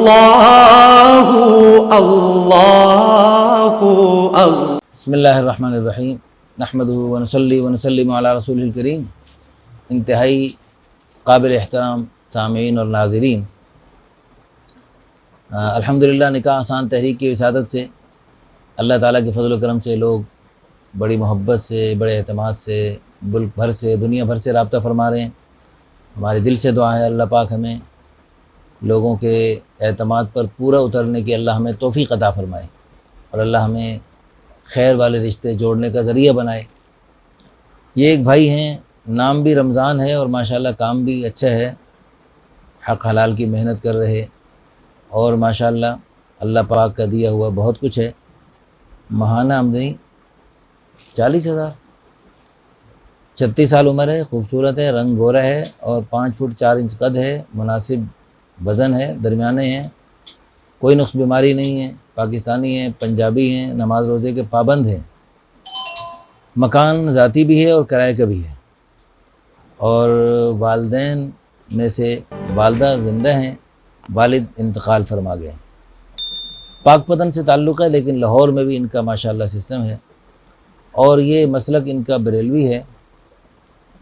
अल्लाहु अल्लाहु बिस्मिल्लाहिर्रहमानिर्रहीम नहमदुहु व नसल्ली व नसल्लिमु अला रसूलिल करीम। इंतहाई काबिल एहतराम सामीन और नाज़रीन, अल्हम्दुलिल्लाह निकाह आसान तहरीक की विसादत से अल्लाह ताला के फजल करम से लोग बड़ी मोहब्बत से, बड़े एतमाद से, मुल्क भर से, दुनिया भर से रब्ता फरमा रहे हैं। हमारे दिल से दुआ है अल्लाह पाक हमें लोगों के एतमाद पर पूरा उतरने की अल्लाह हमें तौफ़ीक़ अता फ़रमाए और अल्लाह हमें खैर वाले रिश्ते जोड़ने का ज़रिया बनाए। ये एक भाई हैं, नाम भी रमज़ान है और माशाल्लाह काम भी अच्छा है, हक़ हलाल की मेहनत कर रहे और माशाल्लाह अल्लाह पाक का दिया हुआ बहुत कुछ है। महाना आमदनी 40,000, 36 साल उम्र है, खूबसूरत है, रंग गोरा है और 5 फुट 4 इंच कद है, मुनासिब वज़न है, दरमियाने हैं, कोई नुक्स बीमारी नहीं है, पाकिस्तानी हैं, पंजाबी हैं, नमाज रोज़े के पाबंद हैं, मकान ज़ाती भी है और किराए का भी है और वालिदैन में से वालदा ज़िंदा हैं, वालिद इंतकाल फरमा गए। पाकपतन से ताल्लुक़ है लेकिन लाहौर में भी इनका माशाल्लाह सिस्टम है और ये मसलक इनका बरेलवी है।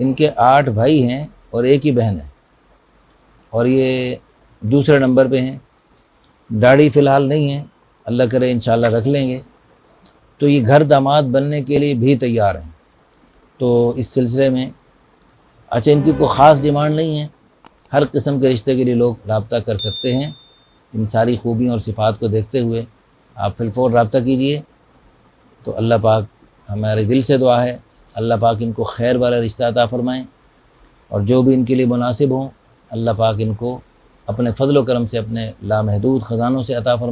इनके 8 भाई हैं और एक ही बहन है और ये दूसरे नंबर पे हैं। दाढ़ी फ़िलहाल नहीं है, अल्लाह करे इंशाल्लाह रख लेंगे। तो ये घर दामाद बनने के लिए भी तैयार हैं। तो इस सिलसिले में अच्छा, इनकी कोई ख़ास डिमांड नहीं है, हर किस्म के रिश्ते के लिए लोग रब्ता कर सकते हैं। इन सारी खूबियों और सिफ़ात को देखते हुए आप फिलफौर रब्ता कीजिए। तो अल्लाह पाक, हमारे दिल से दुआ है अल्लाह पाक इनको खैर वाला रिश्ता अता फ़रमाएँ और जो भी इनके लिए मुनासिब हों अल्लाह पाक इनको अपने फ़ज़ल व करम से, अपने लामहदूद ख़ज़ानों से अता फ़रमाएँ।